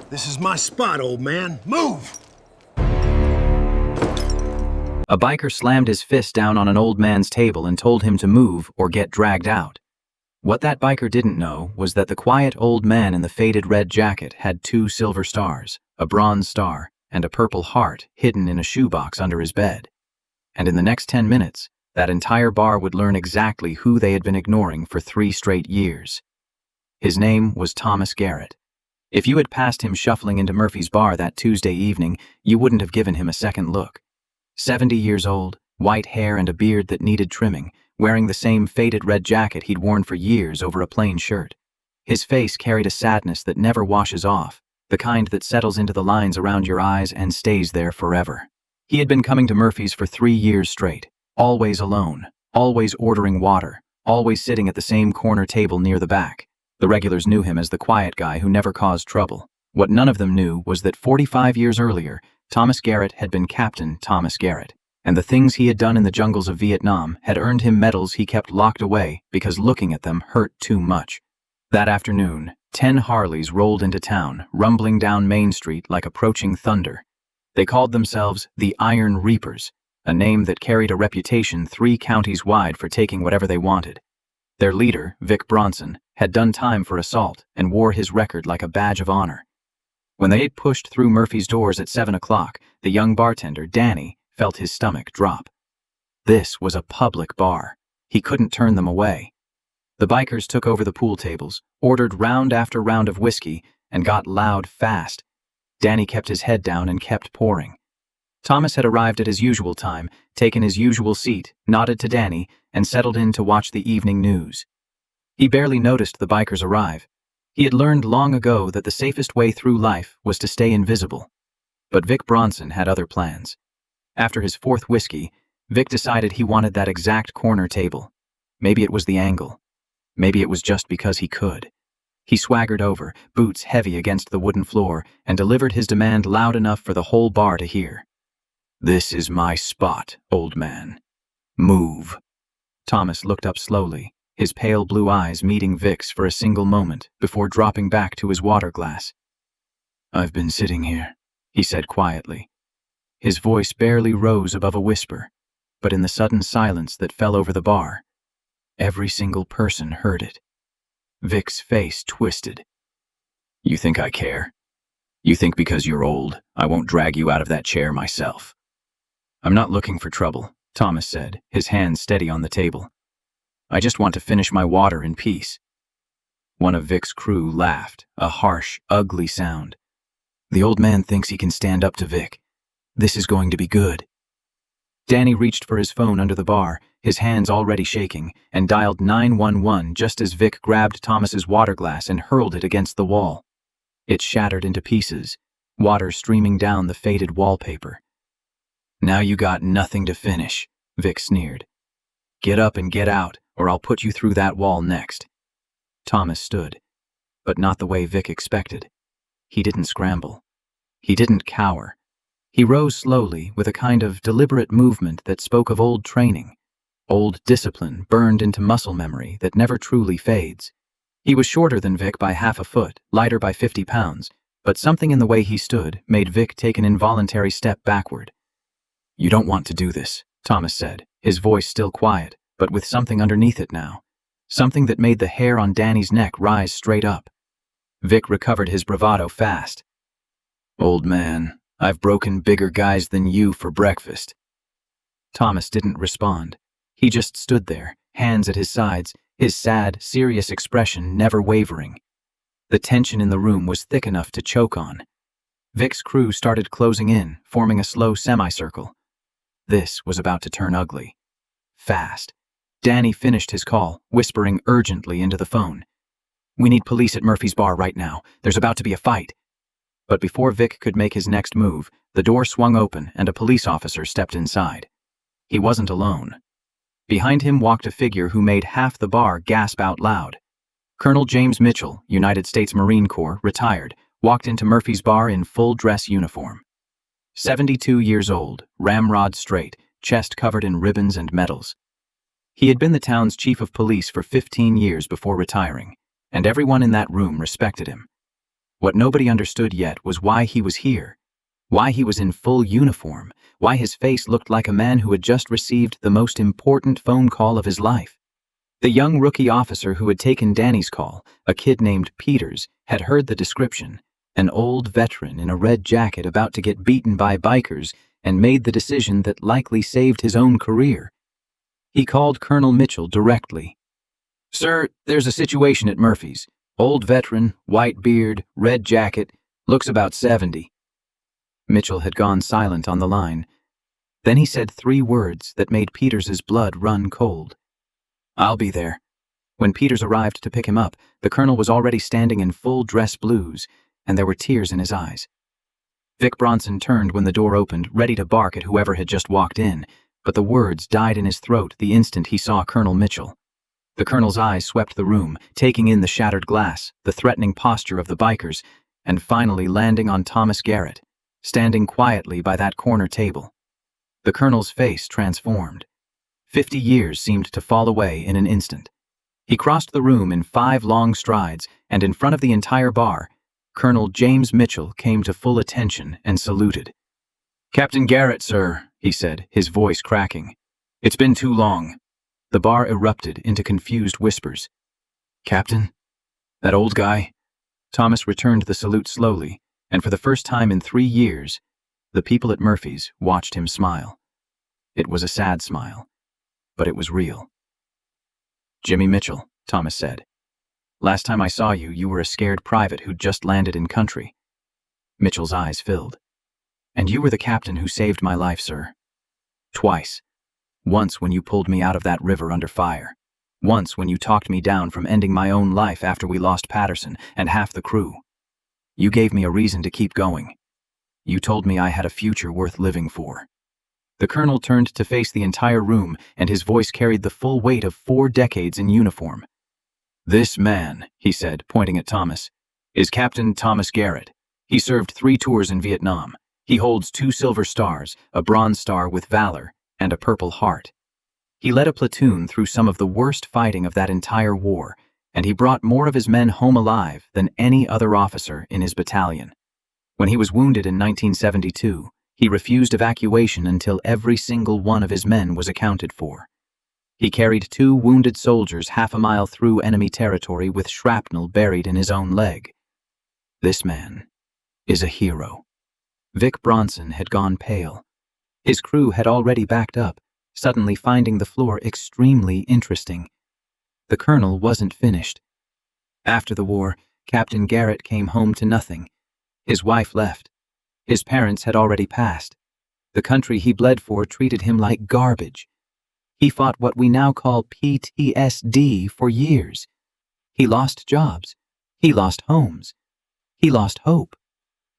This is my spot, old man. Move! A biker slammed his fist down on an old man's table and told him to move or get dragged out. What that biker didn't know was that the quiet old man in the faded red jacket had 2 silver stars, a bronze star, and a purple heart hidden in a shoebox under his bed. And in the next 10 minutes, that entire bar would learn exactly who they had been ignoring for 3 straight years. His name was Thomas Garrett. If you had passed him shuffling into Murphy's bar that Tuesday evening, you wouldn't have given him a second look. 70 years old, white hair and a beard that needed trimming, wearing the same faded red jacket he'd worn for years over a plain shirt. His face carried a sadness that never washes off, the kind that settles into the lines around your eyes and stays there forever. He had been coming to Murphy's for 3 years straight, always alone, always ordering water, always sitting at the same corner table near the back. The regulars knew him as the quiet guy who never caused trouble. What none of them knew was that 45 years earlier, Thomas Garrett had been Captain Thomas Garrett, and the things he had done in the jungles of Vietnam had earned him medals he kept locked away because looking at them hurt too much. That afternoon, 10 Harleys rolled into town, rumbling down Main Street like approaching thunder. They called themselves the Iron Reapers, a name that carried a reputation 3 counties wide for taking whatever they wanted. Their leader, Vic Bronson, had done time for assault and wore his record like a badge of honor. When they had pushed through Murphy's doors at 7 o'clock, the young bartender, Danny, felt his stomach drop. This was a public bar. He couldn't turn them away. The bikers took over the pool tables, ordered round after round of whiskey, and got loud fast. Danny kept his head down and kept pouring. Thomas had arrived at his usual time, taken his usual seat, nodded to Danny, and settled in to watch the evening news. He barely noticed the bikers arrive. He had learned long ago that the safest way through life was to stay invisible. But Vic Bronson had other plans. After his 4th whiskey, Vic decided he wanted that exact corner table. Maybe it was the angle. Maybe it was just because he could. He swaggered over, boots heavy against the wooden floor, and delivered his demand loud enough for the whole bar to hear. "This is my spot, old man. Move." Thomas looked up slowly, his pale blue eyes meeting Vic's for a single moment before dropping back to his water glass. "I've been sitting here," he said quietly. His voice barely rose above a whisper, but in the sudden silence that fell over the bar, every single person heard it. Vic's face twisted. "You think I care? You think because you're old, I won't drag you out of that chair myself?" "I'm not looking for trouble," Thomas said, his hands steady on the table. "I just want to finish my water in peace." One of Vic's crew laughed, a harsh, ugly sound. "The old man thinks he can stand up to Vic. This is going to be good." Danny reached for his phone under the bar, his hands already shaking, and dialed 911 just as Vic grabbed Thomas's water glass and hurled it against the wall. It shattered into pieces, water streaming down the faded wallpaper. "Now you got nothing to finish," Vic sneered. "Get up and get out, or I'll put you through that wall next." Thomas stood, but not the way Vic expected. He didn't scramble. He didn't cower. He rose slowly with a kind of deliberate movement that spoke of old training, old discipline burned into muscle memory that never truly fades. He was shorter than Vic by half a foot, lighter by 50 pounds, but something in the way he stood made Vic take an involuntary step backward. "You don't want to do this," Thomas said, his voice still quiet, but with something underneath it now, something that made the hair on Danny's neck rise straight up. Vic recovered his bravado fast. "Old man, I've broken bigger guys than you for breakfast." Thomas didn't respond. He just stood there, hands at his sides, his sad, serious expression never wavering. The tension in the room was thick enough to choke on. Vic's crew started closing in, forming a slow semicircle. This was about to turn ugly. Fast. Danny finished his call, whispering urgently into the phone. "We need police at Murphy's bar right now. There's about to be a fight." But before Vic could make his next move, the door swung open and a police officer stepped inside. He wasn't alone. Behind him walked a figure who made half the bar gasp out loud. Colonel James Mitchell, United States Marine Corps, retired, walked into Murphy's bar in full dress uniform. 72 years old, ramrod straight, chest covered in ribbons and medals. He had been the town's chief of police for 15 years before retiring, and everyone in that room respected him. What nobody understood yet was why he was here, why he was in full uniform, why his face looked like a man who had just received the most important phone call of his life. The young rookie officer who had taken Danny's call, a kid named Peters, had heard the description, an old veteran in a red jacket about to get beaten by bikers, and made the decision that likely saved his own career. He called Colonel Mitchell directly. "Sir, there's a situation at Murphy's. Old veteran, white beard, red jacket, looks about 70. Mitchell had gone silent on the line. Then he said 3 words that made Peters's blood run cold. "I'll be there." When Peters arrived to pick him up, the colonel was already standing in full dress blues, and there were tears in his eyes. Vic Bronson turned when the door opened, ready to bark at whoever had just walked in, but the words died in his throat the instant he saw Colonel Mitchell. The colonel's eyes swept the room, taking in the shattered glass, the threatening posture of the bikers, and finally landing on Thomas Garrett, standing quietly by that corner table. The colonel's face transformed. 50 years seemed to fall away in an instant. He crossed the room in 5 long strides, and in front of the entire bar, Colonel James Mitchell came to full attention and saluted. "Captain Garrett, sir," he said, his voice cracking. "It's been too long." The bar erupted into confused whispers. "Captain? That old guy?" Thomas returned the salute slowly, and for the first time in 3 years, the people at Murphy's watched him smile. It was a sad smile, but it was real. "Jimmy Mitchell," Thomas said. "Last time I saw you, you were a scared private who'd just landed in country." Mitchell's eyes filled. "And you were the captain who saved my life, sir. Twice. Once when you pulled me out of that river under fire. Once when you talked me down from ending my own life after we lost Patterson and half the crew. You gave me a reason to keep going. You told me I had a future worth living for." The colonel turned to face the entire room, and his voice carried the full weight of 4 decades in uniform. "This man," he said, pointing at Thomas, "is Captain Thomas Garrett. He served 3 tours in Vietnam. He holds 2 silver stars, a bronze star with valor, and a Purple Heart. He led a platoon through some of the worst fighting of that entire war, and he brought more of his men home alive than any other officer in his battalion. When he was wounded in 1972, he refused evacuation until every single one of his men was accounted for. He carried 2 wounded soldiers half a mile through enemy territory with shrapnel buried in his own leg. This man is a hero." Vic Bronson had gone pale. His crew had already backed up, suddenly finding the floor extremely interesting. The colonel wasn't finished. "After the war, Captain Garrett came home to nothing. His wife left. His parents had already passed. The country he bled for treated him like garbage. He fought what we now call PTSD for years. He lost jobs. He lost homes. He lost hope.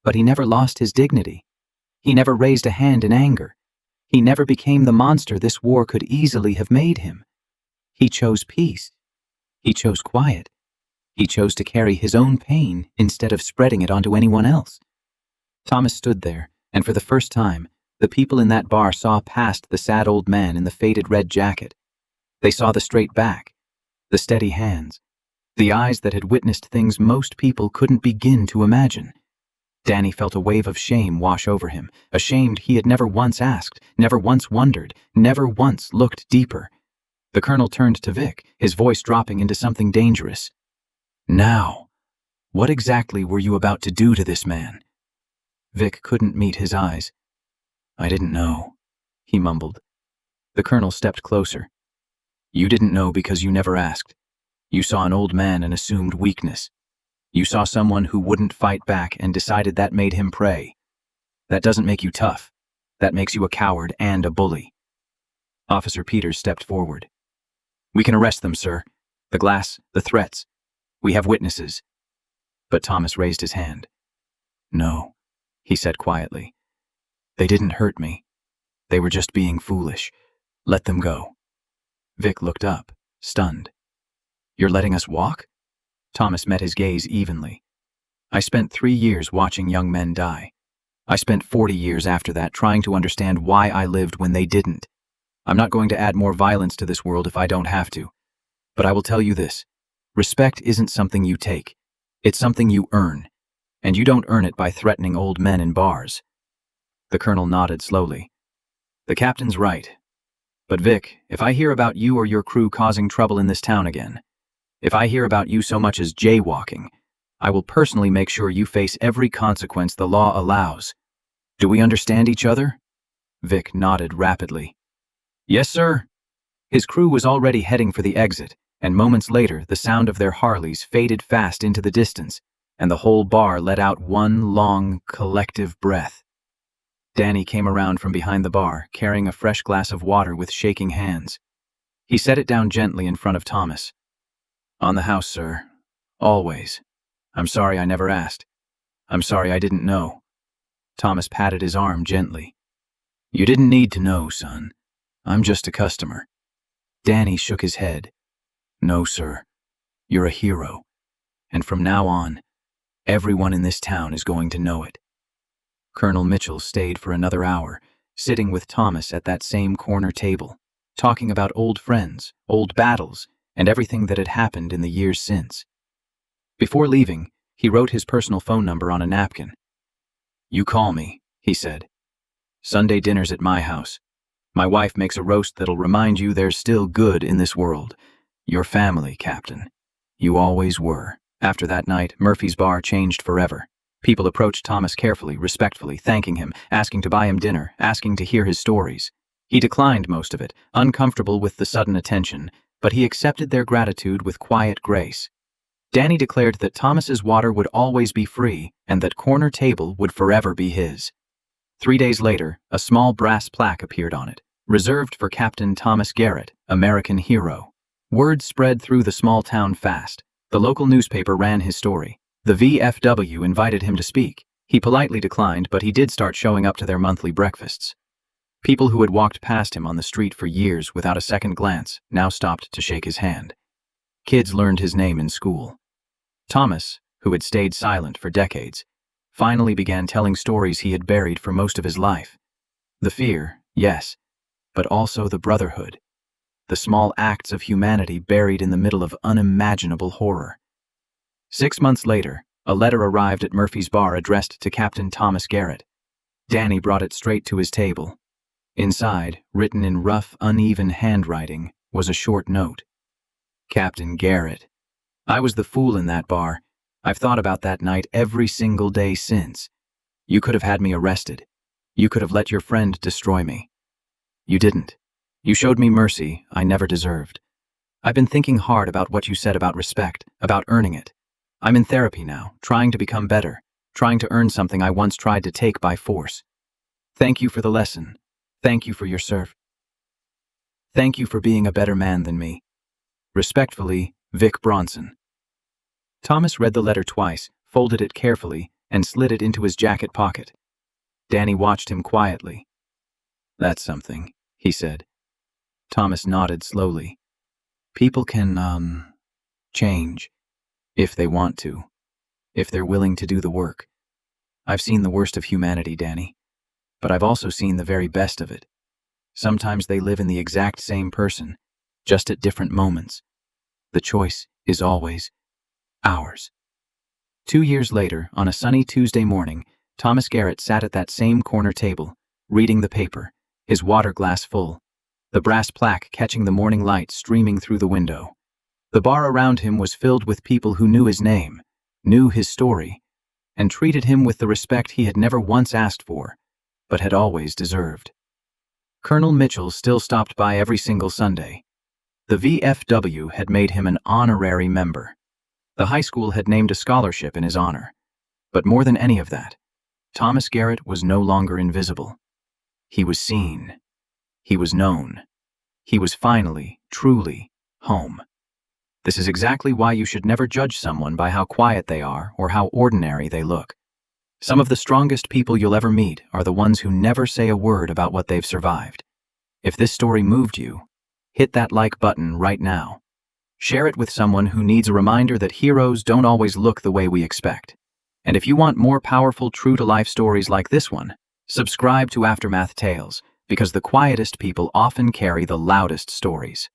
But he never lost his dignity. He never raised a hand in anger. He never became the monster this war could easily have made him. He chose peace. He chose quiet. He chose to carry his own pain instead of spreading it onto anyone else." Thomas stood there, and for the first time, the people in that bar saw past the sad old man in the faded red jacket. They saw the straight back, the steady hands, the eyes that had witnessed things most people couldn't begin to imagine. Danny felt a wave of shame wash over him, ashamed he had never once asked, never once wondered, never once looked deeper. The colonel turned to Vic, his voice dropping into something dangerous. "Now, what exactly were you about to do to this man?" Vic couldn't meet his eyes. "I didn't know," he mumbled. The colonel stepped closer. "You didn't know because you never asked. You saw an old man and assumed weakness. You saw someone who wouldn't fight back and decided that made him prey. That doesn't make you tough. That makes you a coward and a bully." Officer Peters stepped forward. "We can arrest them, sir. The glass, the threats. We have witnesses." But Thomas raised his hand. "No," he said quietly. "They didn't hurt me. They were just being foolish. Let them go." Vic looked up, stunned. "You're letting us walk?" Thomas met his gaze evenly. "I spent 3 years watching young men die. I spent 40 years after that trying to understand why I lived when they didn't. I'm not going to add more violence to this world if I don't have to. But I will tell you this. Respect isn't something you take. It's something you earn. and you don't earn it by threatening old men in bars." The colonel nodded slowly. "The captain's right. But Vic, if I hear about you or your crew causing trouble in this town again, if I hear about you so much as jaywalking, I will personally make sure you face every consequence the law allows. Do we understand each other?" Vic nodded rapidly. "Yes, sir." His crew was already heading for the exit, and moments later the sound of their Harleys faded fast into the distance, and the whole bar let out one long, collective breath. Danny came around from behind the bar, carrying a fresh glass of water with shaking hands. He set it down gently in front of Thomas. "On the house, sir. Always. I'm sorry I never asked. I'm sorry I didn't know." Thomas patted his arm gently. "You didn't need to know, son. I'm just a customer." Danny shook his head. "No, sir. You're a hero. And from now on, everyone in this town is going to know it." Colonel Mitchell stayed for another hour, sitting with Thomas at that same corner table, talking about old friends, old battles, and everything that had happened in the years since. Before leaving, he wrote his personal phone number on a napkin. "You call me," he said. "Sunday dinner's at my house. My wife makes a roast that'll remind you there's still good in this world. Your family, Captain. You always were." After that night, Murphy's bar changed forever. People approached Thomas carefully, respectfully, thanking him, asking to buy him dinner, asking to hear his stories. He declined most of it, uncomfortable with the sudden attention, but he accepted their gratitude with quiet grace. Danny declared that Thomas's water would always be free and that corner table would forever be his. 3 days later, a small brass plaque appeared on it, reserved for Captain Thomas Garrett, American hero. Word spread through the small town fast. The local newspaper ran his story. The VFW invited him to speak. He politely declined, but he did start showing up to their monthly breakfasts. People who had walked past him on the street for years without a second glance now stopped to shake his hand. Kids learned his name in school. Thomas, who had stayed silent for decades, finally began telling stories he had buried for most of his life. The fear, yes, but also the brotherhood. The small acts of humanity buried in the middle of unimaginable horror. 6 months later, a letter arrived at Murphy's bar addressed to Captain Thomas Garrett. Danny brought it straight to his table. Inside, written in rough, uneven handwriting, was a short note. "Captain Garrett, I was the fool in that bar. I've thought about that night every single day since. You could have had me arrested. You could have let your friend destroy me. You didn't. You showed me mercy I never deserved. I've been thinking hard about what you said about respect, about earning it. I'm in therapy now, trying to become better, trying to earn something I once tried to take by force. Thank you for the lesson. Thank you for your service. Thank you for being a better man than me. Respectfully, Vic Bronson." Thomas read the letter twice, folded it carefully, and slid it into his jacket pocket. Danny watched him quietly. "That's something," he said. Thomas nodded slowly. "People can, change. If they want to. If they're willing to do the work. I've seen the worst of humanity, Danny. But I've also seen the very best of it. Sometimes they live in the exact same person, just at different moments. The choice is always ours." 2 years later, on a sunny Tuesday morning, Thomas Garrett sat at that same corner table, reading the paper, his water glass full, the brass plaque catching the morning light streaming through the window. The bar around him was filled with people who knew his name, knew his story, and treated him with the respect he had never once asked for, but had always deserved. Colonel Mitchell still stopped by every single Sunday. The VFW had made him an honorary member. The high school had named a scholarship in his honor. But more than any of that, Thomas Garrett was no longer invisible. He was seen. He was known. He was finally, truly, home. This is exactly why you should never judge someone by how quiet they are or how ordinary they look. Some of the strongest people you'll ever meet are the ones who never say a word about what they've survived. If this story moved you, hit that like button right now. Share it with someone who needs a reminder that heroes don't always look the way we expect. And if you want more powerful, true-to-life stories like this one, subscribe to Aftermath Tales, because the quietest people often carry the loudest stories.